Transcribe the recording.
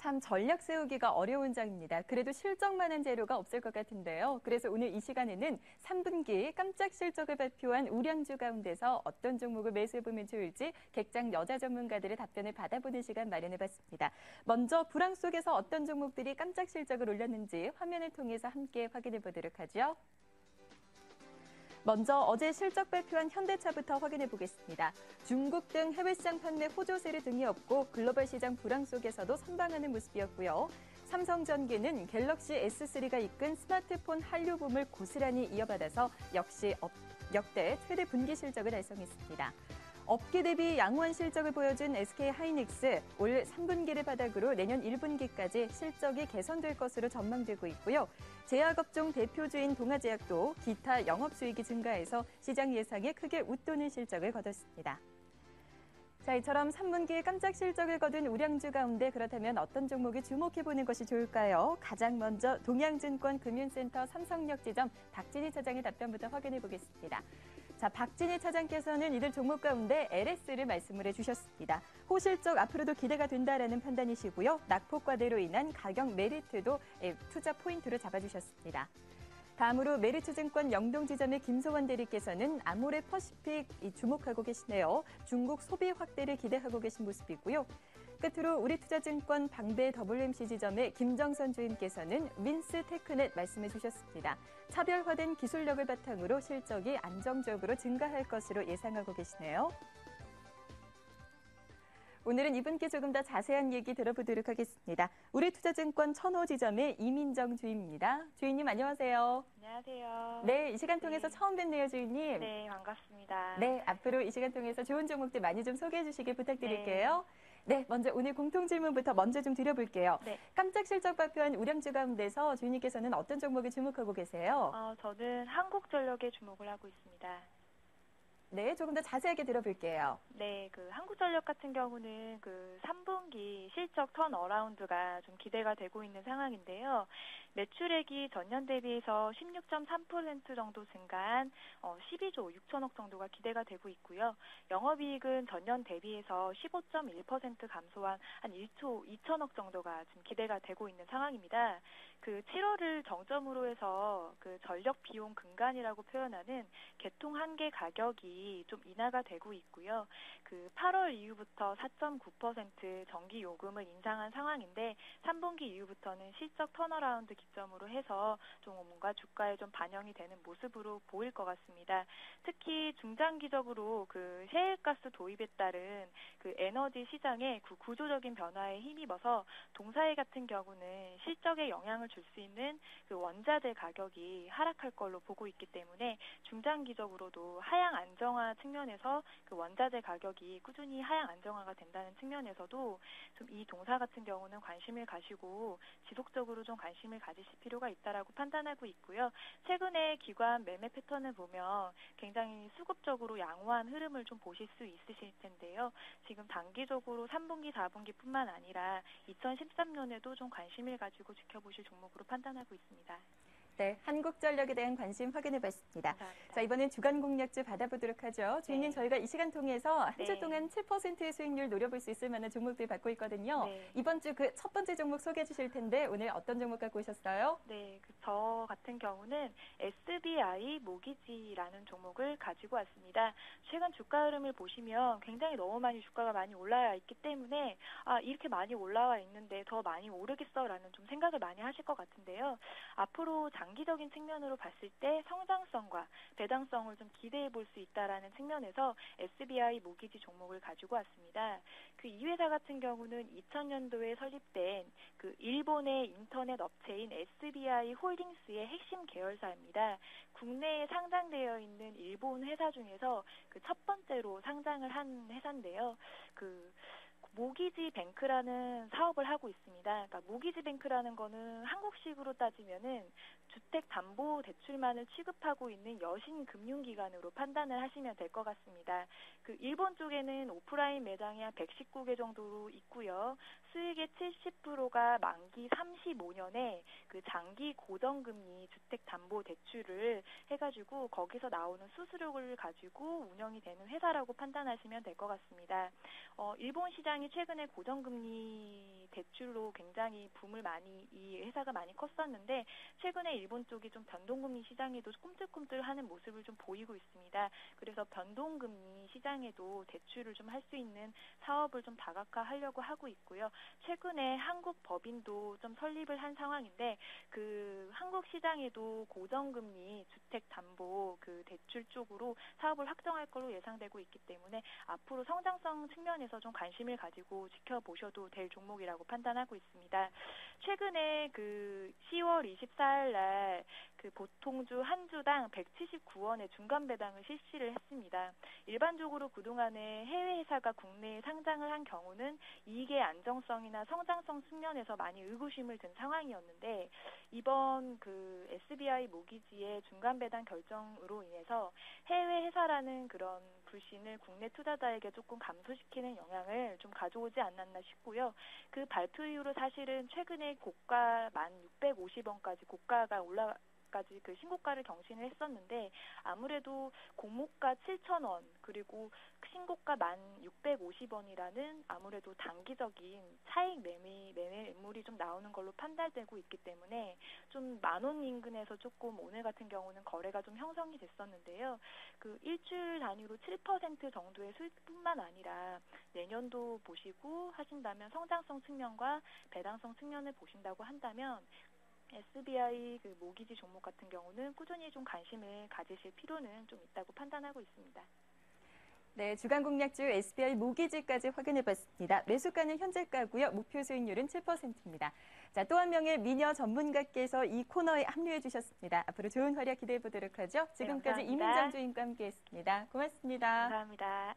참 전략 세우기가 어려운 장입니다. 그래도 실적만한 재료가 없을 것 같은데요. 그래서 오늘 이 시간에는 3분기 깜짝 실적을 발표한 우량주 가운데서 어떤 종목을 매수해보면 좋을지 객장 여자 전문가들의 답변을 받아보는 시간 마련해봤습니다. 먼저 불황 속에서 어떤 종목들이 깜짝 실적을 올렸는지 화면을 통해서 함께 확인해보도록 하죠. 먼저 어제 실적 발표한 현대차부터 확인해 보겠습니다. 중국 등 해외 시장 판매 호조세를 등이 없고 글로벌 시장 불황 속에서도 선방하는 모습이었고요. 삼성전기는 갤럭시 S3가 이끈 스마트폰 한류 붐을 고스란히 이어받아서 역시 역대 최대 분기 실적을 달성했습니다. 업계 대비 양호한 실적을 보여준 SK하이닉스 올 3분기를 바닥으로 내년 1분기까지 실적이 개선될 것으로 전망되고 있고요. 제약업종 대표주인 동아제약도 기타 영업수익이 증가해서 시장 예상에 크게 웃도는 실적을 거뒀습니다. 자, 이처럼 3분기 깜짝 실적을 거둔 우량주 가운데 그렇다면 어떤 종목에 주목해보는 것이 좋을까요? 가장 먼저 동양증권 금융센터 삼성역 지점 박진희 차장의 답변부터 확인해보겠습니다. 자, 박진희 차장께서는 이들 종목 가운데 LS를 말씀을 해주셨습니다. 호실적 앞으로도 기대가 된다라는 판단이시고요. 낙폭과대로 인한 가격 메리트도 투자 포인트로 잡아주셨습니다. 다음으로 메리츠증권 영동지점의 김소원 대리께서는 아모레퍼시픽 주목하고 계시네요. 중국 소비 확대를 기대하고 계신 모습이고요. 끝으로 우리투자증권 방배 WMC 지점의 김정선 주임께서는 윈스테크넷 말씀해 주셨습니다. 차별화된 기술력을 바탕으로 실적이 안정적으로 증가할 것으로 예상하고 계시네요. 오늘은 이분께 조금 더 자세한 얘기 들어보도록 하겠습니다. 우리투자증권 천호 지점의 이민정 주임입니다. 주임님 안녕하세요. 안녕하세요. 네, 이 시간 통해서 처음 뵙네요, 주임님. 네, 반갑습니다. 네, 앞으로 이 시간 통해서 좋은 종목들 많이 좀 소개해 주시길 부탁드릴게요. 네, 먼저 오늘 공통 질문부터 먼저 좀 드려볼게요. 네. 깜짝 실적 발표한 우량주 가운데서 주인님께서는 어떤 종목에 주목하고 계세요? 저는 한국전력에 주목을 하고 있습니다. 네, 조금 더 자세하게 들어볼게요. 네, 한국전력 같은 경우는 3분기 실적 턴어라운드가 좀 기대가 되고 있는 상황인데요. 매출액이 전년 대비해서 16.3% 정도 증가한 12조 6천억 정도가 기대가 되고 있고요. 영업이익은 전년 대비해서 15.1% 감소한 한 1조 2천억 정도가 지금 기대가 되고 있는 상황입니다. 7월을 정점으로 해서 전력 비용 근간이라고 표현하는 개통 한계 가격이 좀 인하가 되고 있고요. 8월 이후부터 4.9% 전기 요금을 인상한 상황인데 3분기 이후부터는 실적 턴어라운드 기점으로 해서 좀 뭔가 주가에 좀 반영이 되는 모습으로 보일 것 같습니다. 특히 중장기적으로 셰일가스 도입에 따른 에너지 시장의 구조적인 변화에 힘입어서 동사회 같은 경우는 실적에 영향을 줄 수 있는 원자재 가격이 하락할 걸로 보고 있기 때문에 중장기적으로도 하향 안정화 측면에서 원자재 가격이 꾸준히 하향 안정화가 된다는 측면에서도 좀 이 동사 같은 경우는 관심을 가시고 지속적으로 좀 관심을 가지실 필요가 있다라고 판단하고 있고요. 최근에 기관 매매 패턴을 보면 굉장히 수급적으로 양호한 흐름을 좀 보실 수 있으실 텐데요. 지금 단기적으로 3분기, 4분기뿐만 아니라 2013년에도 좀 관심을 가지고 지켜보실 종목으로 판단하고 있습니다. 네, 한국전력에 대한 관심 확인해봤습니다. 감사합니다. 자, 이번엔 주간 공략주 받아보도록 하죠. 주인님, 저희가 이 시간 통해서 한 주 동안 7%의 수익률 노려볼 수 있을 만한 종목들 받고 있거든요. 네. 이번 주 첫 번째 종목 소개해 주실 텐데 오늘 어떤 종목 갖고 오셨어요? 네, 저 같은 경우는 SBI 모기지라는 종목을 가지고 왔습니다. 최근 주가 흐름을 보시면 굉장히 너무 많이 주가가 많이 올라와 있기 때문에 이렇게 많이 올라와 있는데 더 많이 오르겠어라는 좀 생각을 많이 하실 것 같은데요. 앞으로 장기적인 측면으로 봤을 때 성장성과 배당성을 좀 기대해 볼 수 있다라는 측면에서 SBI 모기지 종목을 가지고 왔습니다. 이 회사 같은 경우는 2000년도에 설립된 일본의 인터넷 업체인 SBI 홀딩스의 핵심 계열사입니다. 국내에 상장되어 있는 일본 회사 중에서 첫 번째로 상장을 한 회사인데요. 모기지 뱅크라는 사업을 하고 있습니다. 그러니까 모기지 뱅크라는 거는 한국식으로 따지면은 주택담보대출만을 취급하고 있는 여신 금융기관으로 판단을 하시면 될 것 같습니다. 그 일본 쪽에는 오프라인 매장이 한 119개 정도로 있고요. 수익의 70%가 만기 35년에 그 장기 고정금리 주택담보대출을 해가지고 거기서 나오는 수수료를 가지고 운영이 되는 회사라고 판단하시면 될 것 같습니다. 일본 시장이 최근에 고정금리 대출로 굉장히 붐을 많이 이 회사가 많이 컸었는데 최근에 일본 쪽이 좀 변동금리 시장에도 꿈틀꿈틀하는 모습을 좀 보이고 있습니다. 그래서 변동금리 시장에도 대출을 좀 할 수 있는 사업을 좀 다각화하려고 하고 있고요. 최근에 한국 법인도 좀 설립을 한 상황인데 그 한국 시장에도 고정금리 주택담보 그 대출 쪽으로 사업을 확정할 걸로 예상되고 있기 때문에 앞으로 성장성 측면에서 좀 관심을 가지고 지켜보셔도 될 종목이라고 판단하고 있습니다. 최근에 그 10월 24일 날 그 보통주 한 주당 179원의 중간 배당을 실시를 했습니다. 일반적으로 그동안에 해외 회사가 국내에 상장을 한 경우는 이익의 안정성이나 성장성 측면에서 많이 의구심을 든 상황이었는데 이번 그 SBI 모기지의 중간 배당 결정으로 인해서 해외 회사라는 그런 불신을 국내 투자자에게 조금 감소시키는 영향을 좀 가져오지 않았나 싶고요. 그 발표 이후로 사실은 최근에 고가 1,650원까지 고가가 올라까지 그 신고가를 경신을 했었는데 아무래도 공모가 7,000원 그리고 신고가 1,650원이라는 아무래도 단기적인 차익 매물이 좀 나오는 걸로 판단되고 있기 때문에 좀 10,000원 인근에서 조금 오늘 같은 경우는 거래가 좀 형성이 됐었는데요. 그 일주일 단위로 7% 정도의 수익뿐만 아니라 내년도 보시고 하신다면 성장성 측면과 배당성 측면을 보신다고 한다면 SBI 그 모기지 종목 같은 경우는 꾸준히 좀 관심을 가지실 필요는 좀 있다고 판단하고 있습니다. 네, 주간 공략주 SBI 모기지까지 확인해봤습니다. 매수가는 현재가고요. 목표 수익률은 7%입니다. 자, 또 한 명의 미녀 전문가께서 이 코너에 합류해 주셨습니다. 앞으로 좋은 활약 기대해 보도록 하죠. 지금까지 네, 이민정 주임과 함께했습니다. 고맙습니다. 감사합니다.